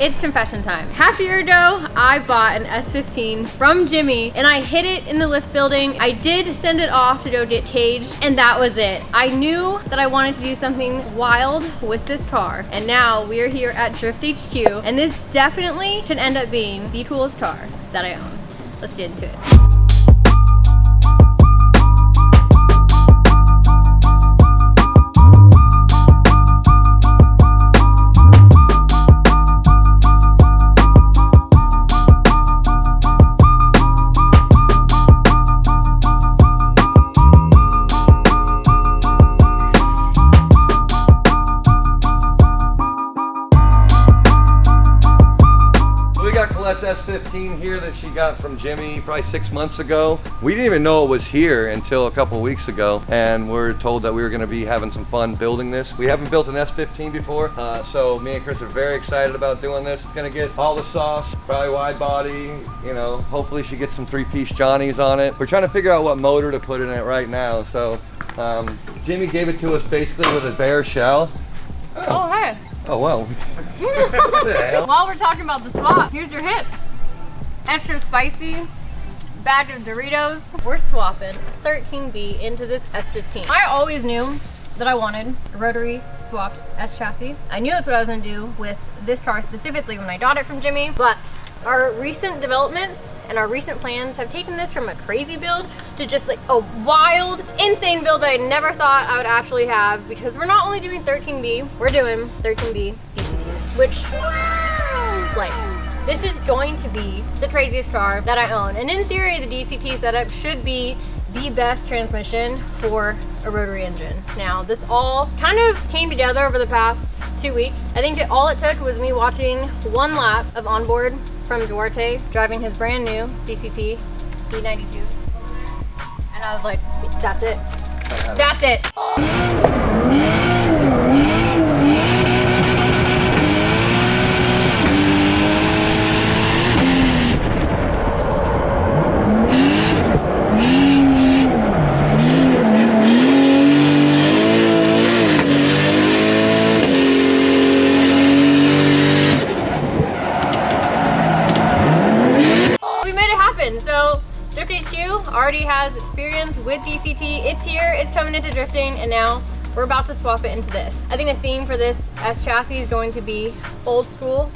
It's confession time. Half a year ago, I bought an S15 from Jimmy and I hid it in the lift building. I did send it off to go get caged and that was it. I knew that I wanted to do something wild with this car and now we are here at Drift HQ and this definitely can end up being the coolest car that I own. Let's get into it. Colette's S15 here that she got from Jimmy probably 6 months ago. We didn't even know it was here until a couple weeks ago, and we're told that we were going to be having some fun building this. We haven't built an S15 before, so me and Chris are very excited about doing this. It's going to get all the sauce, probably wide body, you know, hopefully she gets some 3-piece Johnnies on it. We're trying to figure out what motor to put in it right now, so Jimmy gave it to us basically with a bare shell. Oh, hey. Oh, wow. What the hell? While we're talking about the swap, here's your hit. Extra spicy bag of Doritos. We're swapping 13B into this S15. I always knew that I wanted a rotary swapped S chassis. I knew that's what I was gonna do with this car specifically when I got it from Jimmy, but our recent developments and our recent plans have taken this from a crazy build to just like a wild, insane build that I never thought I would actually have, because we're not only doing 13B, we're doing 13B DCT, which, like, this is going to be the craziest car that I own. And in theory, the DCT setup should be the best transmission for a rotary engine. Now, this all kind of came together over the past 2 weeks. I think all it took was me watching one lap of onboard from Duarte driving his brand new DCT E92. And I was like, that's it. That's it. So Drift HQ already has experience with DCT. It's here, it's coming into drifting, and now we're about to swap it into this. I think the theme for this S chassis is going to be old school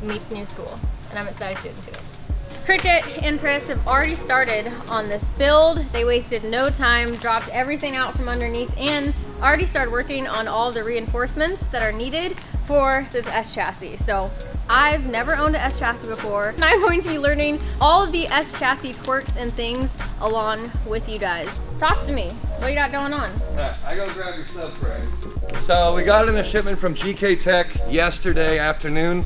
meets new school, and I'm excited to get into it. Cricket and Chris have already started on this build. They wasted no time, dropped everything out from underneath, and already started working on all the reinforcements that are needed for this S chassis. So I've never owned an S chassis before, and I'm going to be learning all of the S chassis quirks and things along with you guys. Talk to me. What you got going on? I go grab your stuff, Frank. So we got in a shipment from GK Tech yesterday afternoon.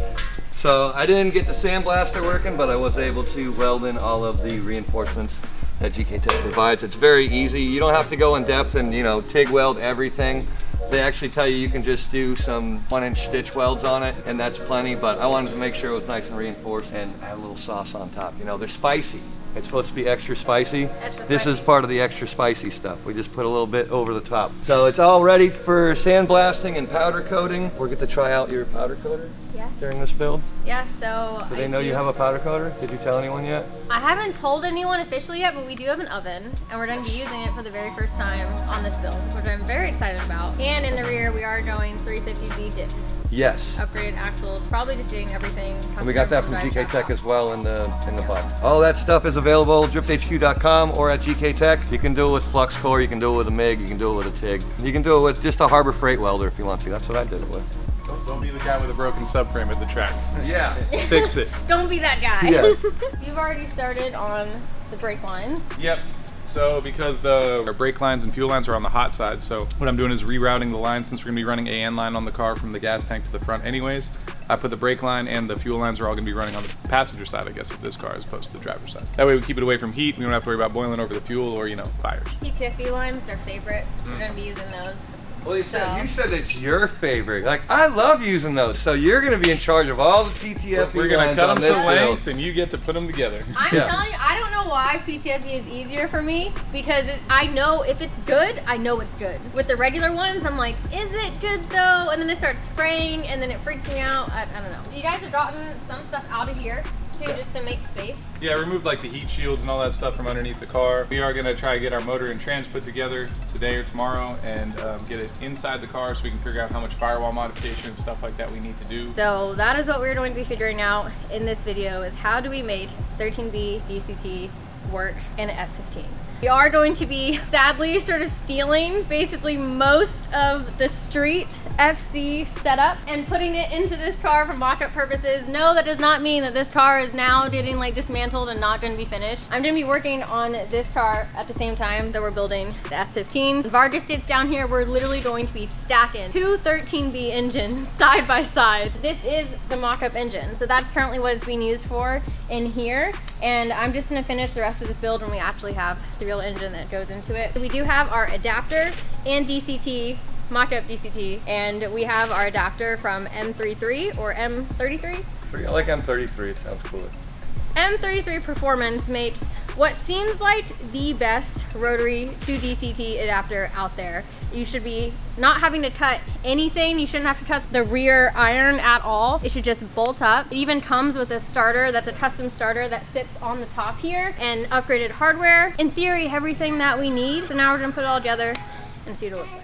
So I didn't get the sandblaster working, but I was able to weld in all of the reinforcements that GK Tech provides. It's very easy. You don't have to go in depth and, you know, TIG weld everything. They actually tell you can just do some 1-inch stitch welds on it, and that's plenty, but I wanted to make sure it was nice and reinforced and add a little sauce on top. You know, they're spicy. It's supposed to be extra spicy. This is part of the extra spicy stuff. We just put a little bit over the top. So it's all ready for sandblasting and powder coating. We'll get to try out your powder coater during this build. Yes, so do they know you have a powder coater? Did you tell anyone yet? I haven't told anyone officially yet, but we do have an oven, and we're going to be using it for the very first time on this build, which I'm very excited about. And in the rear, we are going 350Z dip. Yes. Upgraded axles, probably just getting everything. And we got that from GK Tech as well in the box. All that stuff is available at drifthq.com or at GK Tech. You can do it with flux core, you can do it with a MIG, you can do it with a TIG. You can do it with just a Harbor Freight welder if you want to. That's what I did it with. Don't be the guy with a broken subframe at the track. Yeah. Fix it. Don't be that guy. Yeah. You've already started on the brake lines. Yep. So because our brake lines and fuel lines are on the hot side, so what I'm doing is rerouting the line, since we're gonna be running AN line on the car from the gas tank to the front anyways. I put the brake line and the fuel lines are all gonna be running on the passenger side, I guess, of this car as opposed to the driver's side. That way we keep it away from heat. We don't have to worry about boiling over the fuel or, you know, fires. PTSD lines, their favorite. We're gonna be using those Well, you said it's your favorite. Like, I love using those. So you're going to be in charge of all the PTFE We're going to lines cut on them this to build. length, and you get to put them together. I'm telling you, I don't know why PTFE is easier for me, because I know if it's good, I know it's good. With the regular ones, I'm like, is it good though? And then it starts spraying, and then it freaks me out. I don't know. You guys have gotten some stuff out of here too, just to make space. Yeah, I removed like the heat shields and all that stuff from underneath the car. We are going to try to get our motor and trans put together today or tomorrow and get it inside the car so we can figure out how much firewall modification and stuff like that we need to do. So that is what we're going to be figuring out in this video, is how do we make 13B DCT work in an S15. We are going to be sadly sort of stealing basically most of the street FC setup and putting it into this car for mock-up purposes. No, that does not mean that this car is now getting like dismantled and not going to be finished. I'm going to be working on this car at the same time that we're building the S15. Vargas gets down here, we're literally going to be stacking two 13B engines side by side. This is the mock-up engine, so that's currently what it's being used for in here. And I'm just going to finish the rest of this build when we actually have the real engine that goes into it. We do have our adapter and DCT, mock-up DCT, and we have our adapter from M33 or M33? I like M33, it sounds cooler. M33 Performance makes what seems like the best rotary to DCT adapter out there. You should be not having to cut anything. You shouldn't have to cut the rear iron at all. It should just bolt up. It even comes with a starter that's a custom starter that sits on the top here, and upgraded hardware. In theory, everything that we need. So now we're gonna put it all together and see what it looks like.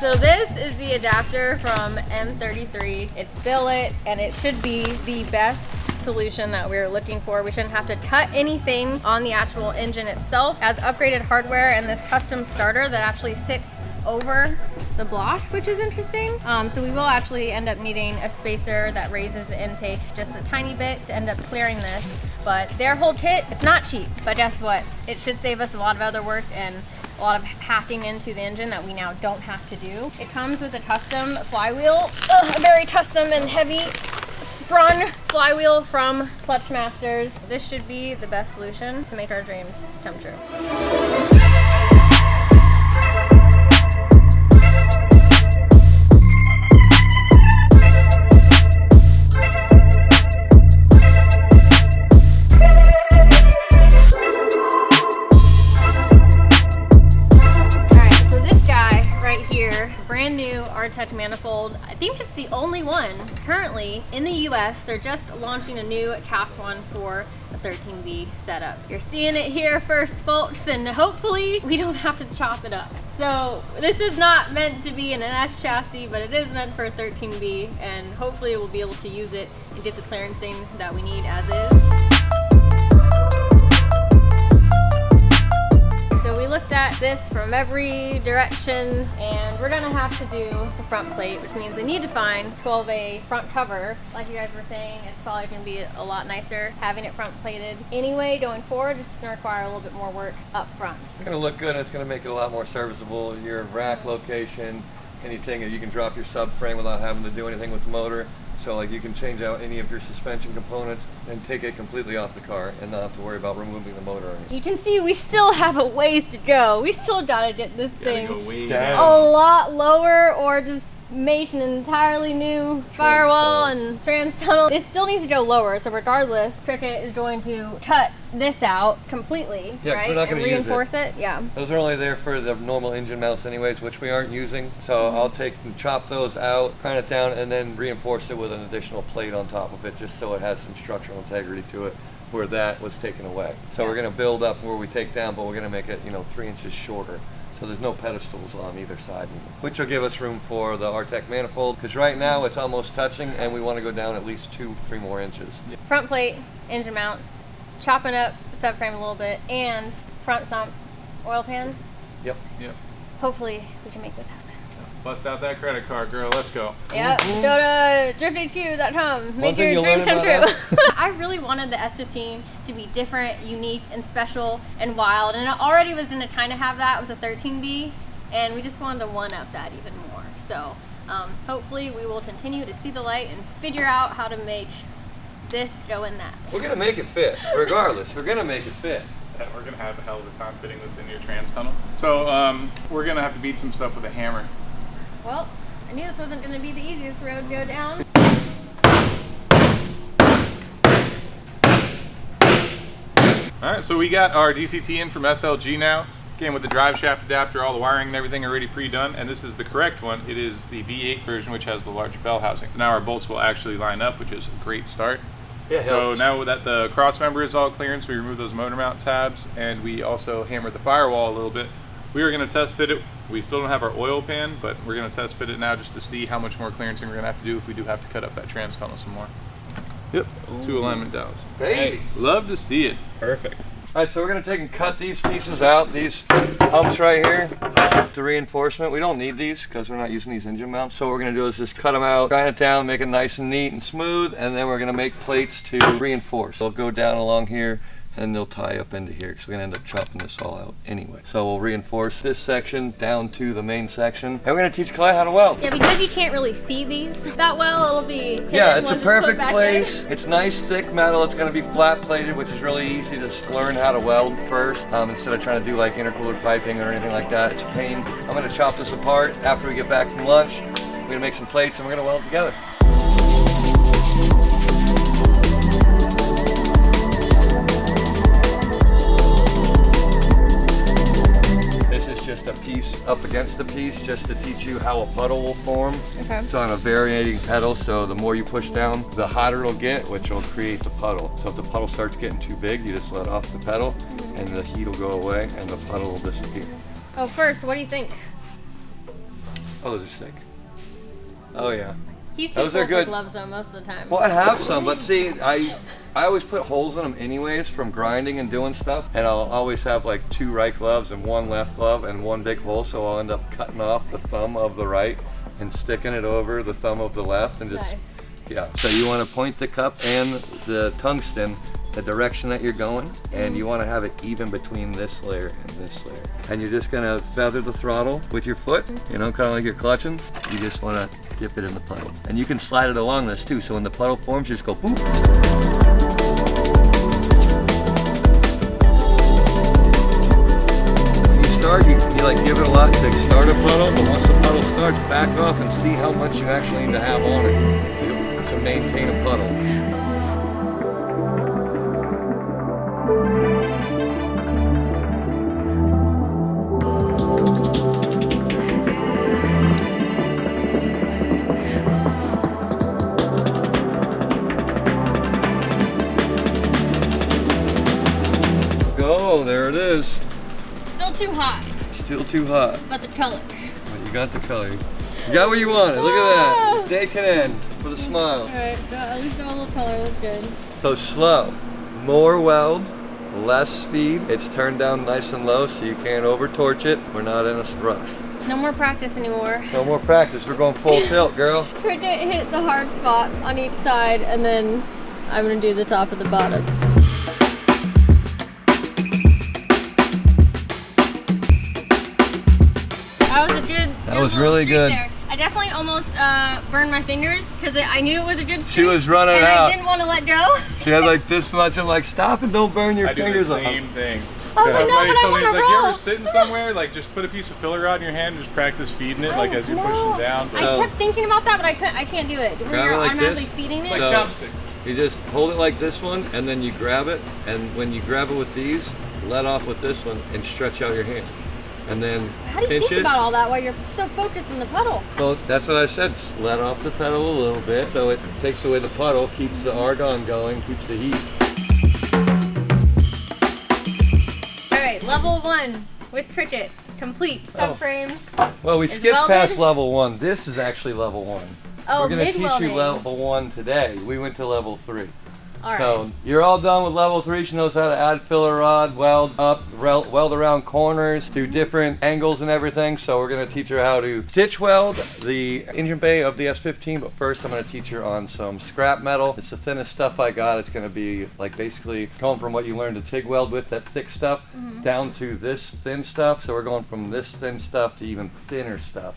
So this is the adapter from M33. It's billet, and it should be the best solution that we're looking for. We shouldn't have to cut anything on the actual engine itself. It has upgraded hardware and this custom starter that actually sits over the block, which is interesting. So we will actually end up needing a spacer that raises the intake just a tiny bit to end up clearing this. But their whole kit, it's not cheap, but guess what? It should save us a lot of other work and a lot of hacking into the engine that we now don't have to do. It comes with a custom flywheel, a very custom and heavy sprung flywheel from Clutch Masters. This should be the best solution to make our dreams come true. Brand new R-Tech manifold. I think it's the only one currently in the US. They're just launching a new cast one for a 13B setup. You're seeing it here first, folks, and hopefully we don't have to chop it up. So this is not meant to be an NS chassis, but it is meant for a 13B, and hopefully we'll be able to use it and get the clearancing that we need as is. So we looked at this from every direction, and we're gonna have to do the front plate, which means I need to find 12A front cover. Like you guys were saying, it's probably gonna be a lot nicer having it front plated. Anyway, going forward, it's gonna require a little bit more work up front. It's gonna look good, and it's gonna make it a lot more serviceable. Your rack location, anything that you can drop your subframe without having to do anything with the motor. So like you can change out any of your suspension components and take it completely off the car and not have to worry about removing the motor or anything. You can see we still have a ways to go. We still gotta get this thing Go way a down. lot lower, or just make an entirely new firewall and trans tunnel. It still needs to go lower, so regardless, Cricket is going to cut this out completely, Yeah, 'cause right? we're not And gonna use reinforce it. Yeah. Those are only there for the normal engine mounts anyways, which we aren't using. So I'll take and chop those out, grind it down, and then reinforce it with an additional plate on top of it, just so it has some structural integrity to it, where that was taken away. So we're gonna build up where we take down, but we're gonna make it, 3 inches shorter. So there's no pedestals on either side, which will give us room for the R-Tech manifold, because right now it's almost touching, and we want to go down at least 2-3 more inches. Front plate, engine mounts, chopping up the subframe a little bit, and front sump oil pan. Yep. Yep. Hopefully we can make this happen. Bust out that credit card, girl. Let's go. Yep, go to drifthq.com. Make thing your you'll dreams learn come about true. I really wanted the S15 to be different, unique, and special, and wild. And it already was going to kind of have that with the 13B, and we just wanted to one-up that even more. So hopefully we will continue to see the light and figure out how to make this go in that. We're gonna make it fit, regardless. We're gonna make it fit. set. We're gonna have a hell of a time fitting this into your trans tunnel. So we're gonna have to beat some stuff with a hammer. Well, I knew this wasn't gonna be the easiest road to go down. All right, so we got our DCT in from SLG now. Came with the drive shaft adapter, all the wiring and everything already pre-done, and this is the correct one. It is the V8 version, which has the larger bell housing. So now our bolts will actually line up, which is a great start. Yeah, so helps. now that the cross member is all clearance, we remove those motor mount tabs, and we also hammered the firewall a little bit. We were going to test fit it. We still don't have our oil pan, but we're going to test fit it now just to see how much more clearancing we're going to have to do if we do have to cut up that trans tunnel some more. Yep, 2 alignment downs. Babies. Love to see it. Perfect. All right, so we're gonna take and cut these pieces out, these humps right here, the reinforcement. We don't need these because we're not using these engine mounts. So what we're gonna do is just cut them out, grind it down, make it nice and neat and smooth, and then we're gonna make plates to reinforce. They'll go down along here and they'll tie up into here because we're gonna end up chopping this all out anyway. So we'll reinforce this section down to the main section, and we're gonna teach Collete how to weld. Yeah, because you can't really see these that well, it'll be hidden. Yeah, it's a once put perfect back place. in. It's nice thick metal. It's gonna be flat plated, which is really easy to learn how to weld first, instead of trying to do like intercooler piping or anything like that. It's a pain. I'm gonna chop this apart after we get back from lunch. We're gonna make some plates and we're gonna weld together. Just a piece up against the piece just to teach you how a puddle will form. Okay. It's on a varying pedal, so the more you push down, the hotter it'll get, which will create the puddle. So if the puddle starts getting too big, you just let off the pedal and the heat will go away and the puddle will disappear. Oh, first, what do you think? Oh, those are sick. Oh yeah. He's too Those cool are for good. gloves though most of the time. Well, I have some, but see, I always put holes in them anyways from grinding and doing stuff, and I'll always have like 2 right gloves and 1 left glove and 1 big hole, so I'll end up cutting off the thumb of the right and sticking it over the thumb of the left and just, Nice. yeah. So you want to point the cup and the tungsten the direction that you're going, and you want to have it even between this layer and this layer. And you're just gonna feather the throttle with your foot, you know, kind of like you're clutching. You just want to dip it in the puddle. And you can slide it along this too, so when the puddle forms, you just go boop. When you start, you like give it a lot to start a puddle, but once the puddle starts, back off and see how much you actually need to have on it to maintain a puddle. Oh, there it is. Still too hot, Still too hot. but the color. But you got the color. You got what you wanted. Look at that. Day can end with a smile. Alright, at least got a little color, that's good. So slow. More weld, less speed. It's turned down nice and low so you can't over torch it. We're not in a rush. No more practice anymore. No more practice. We're going full tilt, girl. We're gonna hit the hard spots on each side, and then I'm gonna do the top and the bottom. That was really good. There. I definitely almost burned my fingers because I knew it was a good streak. She was running and out. I didn't want to let go. She had like this much. I'm like, stop and don't burn your I do fingers the off. same thing. I was like, no, Somebody but I told me, want he's to like, you roll. ever sitting somewhere, like just put a piece of filler rod in your hand and just practice feeding it, like as you're pushing down. But I kept thinking about that, but I can't do it. Where Grab you're it like automatically this. feeding it. like So- chopstick. You just hold it like this one, and then you grab it, and when you grab it with these, let off with this one, and stretch out your hand. And then How do you pinch think it. about all that while you're so focused on the puddle? Well, that's what I said. Let off the pedal a little bit, so it takes away the puddle, keeps the argon going, keeps the heat. All right, level 1 with Cricket, complete subframe. Well, we Is skipped welded? past level 1. This is actually level 1. Oh, We're going to teach MIG you welding. level 1 today. We went to level 3. All right. So you're all done with level 3. She knows how to add filler rod, weld up, weld around corners, do different angles and everything. So we're going to teach her how to stitch weld the engine bay of the S15. But first I'm going to teach her on some scrap metal. It's the thinnest stuff I got. It's going to be like basically going from what you learned to TIG weld with, that thick stuff, down to this thin stuff. So we're going from this thin stuff to even thinner stuff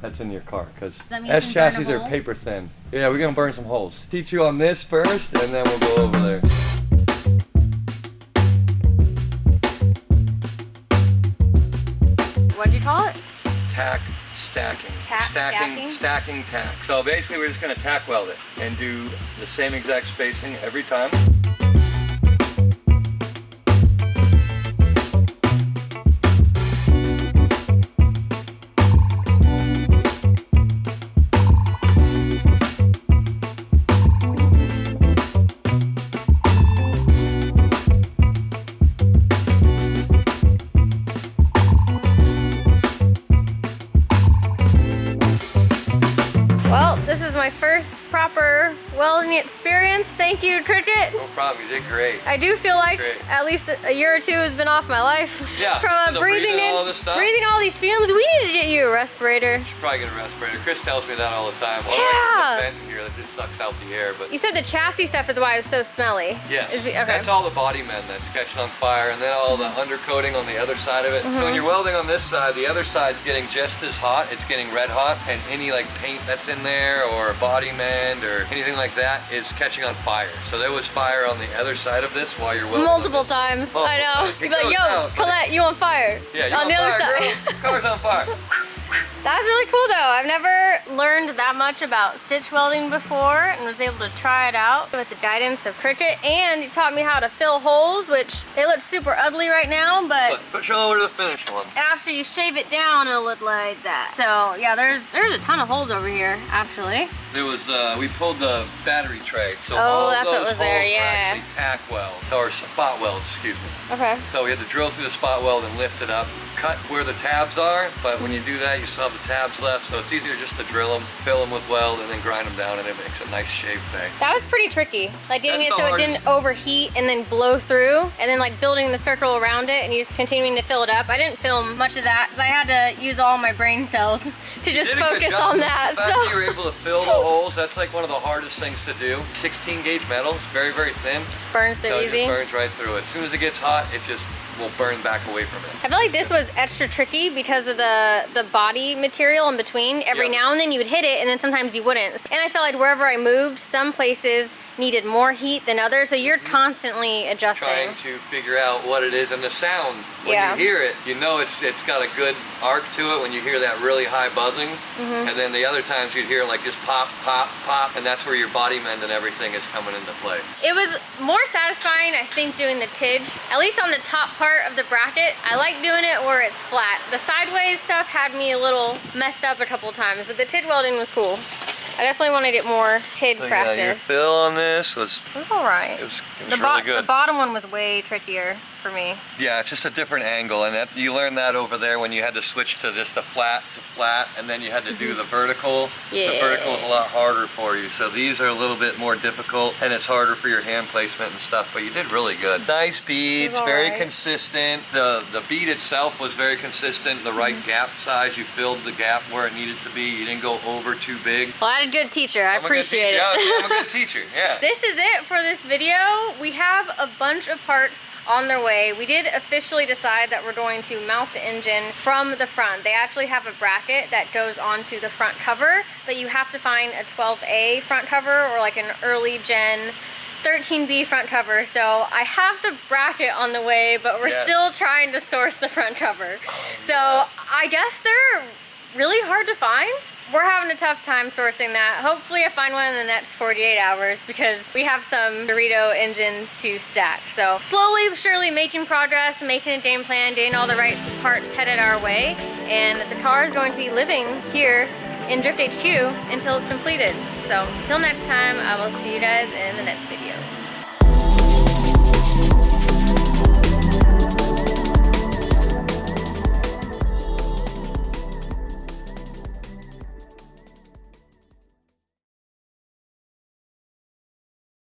that's in your car, because that mean you S can burn a chassis are hole? paper thin. Yeah, we're gonna burn some holes. Teach you on this first, and then we'll go over there. call it? Tack stacking. Tack stacking? Stacking tack. So basically we're just gonna tack weld it and do the same exact spacing every time. Well, this is my first proper welding experience. Thank you, Cricket. No problem, you did great. I do feel like at least a year or two has been off my life. Yeah, from breathing all this stuff. breathing all these fumes. We need to get you a respirator. You should probably get a respirator. Chris tells me that all the time. Well, Yeah. there's a vent here that just sucks out the air, but You said the chassis stuff is why it was so smelly. yes, Okay. that's all the body men that's catching on fire, and then all the undercoating on the other side of it. So when you're welding on this side, the other side's getting just as hot. It's getting red hot, and any like paint that's in there or body mend or anything like that is catching on fire. So there was fire on the other side of this while you're welding. Multiple times. Multiple I know. times. You'd be like, It yo, goes out, but Collette, you on fire. Yeah, you're on the other fire, side. girl. Car's on fire. That's really cool though. I've never learned that much about stitch welding before and was able to try it out with the guidance of Cricket, and he taught me how to fill holes, which they look super ugly right now, but Push over to the finished one. after you shave it down it'll look like that. So yeah, there's a ton of holes over here actually. There was we pulled the battery tray. So Oh, all that's what those was there, holes were yeah. actually tack weld or spot weld, excuse me. Okay. So we had to drill through the spot weld and lift it up, cut where the tabs are, but when you do that, you still have the tabs left, so it's easier just to drill them, fill them with weld, and then grind them down, and it makes a nice shaved thing. That was pretty tricky. Like getting That's it the so it didn't overheat and then blow through, and then like building the circle around it and just continuing to fill it up. I didn't film much of that because I had to use all my brain cells to just Did a good focus job. on that. The fact that you were able to fill the holes, that's like one of the hardest things to do. 16 gauge metal, it's very, very thin. Just burns so So it easy. just burns right through it. As soon as it gets hot, it just will burn back away from it. I feel like this was extra tricky because of the body material in between. Every Yep. now and then you would hit it and then sometimes you wouldn't. And I felt like wherever I moved, some places needed more heat than others, so you're constantly adjusting. Trying to figure out what it is, and the sound, when Yeah. you hear it, you know it's got a good arc to it when you hear that really high buzzing. And then the other times you'd hear like just pop, pop, pop, and that's where your body mend and everything is coming into play. It was more satisfying, I think, doing the tidge, at least on the top part of the bracket. I like doing it where it's flat. The sideways stuff had me a little messed up a couple times, but the tidge welding was cool. I definitely want to get more tidge practice. Yeah, your fill on this was It was all right. it was The really good. The bottom one was way trickier for me. Yeah, it's just a different angle, and that, you learned that over there when you had to switch to just a flat to flat, and then you had to do the vertical. Yeah. The vertical is a lot harder for you, so these are a little bit more difficult, and it's harder for your hand placement and stuff, but you did really good. Nice beads, all very right. consistent. The bead itself was very consistent, the right gap size, you filled the gap where it needed to be, you didn't go over too big. Well, I had a good teacher. I I'm a good appreciate teacher. it. I'm a good teacher, yeah. This is it for this video. We have a bunch of parts on their way. We did officially decide that we're going to mount the engine from the front. They actually have a bracket that goes onto the front cover, but you have to find a 12A front cover or like an early gen 13B front cover. So I have the bracket on the way, but we're Yes. still trying to source the front cover. So I guess they're really hard to find. We're having a tough time sourcing that. Hopefully I find one in the next 48 hours because we have some Dorito engines to stack. So slowly but surely making progress, making a game plan, getting all the right parts headed our way, and the car is going to be living here in Drift HQ until it's completed. So until next time, I will see you guys in the next video.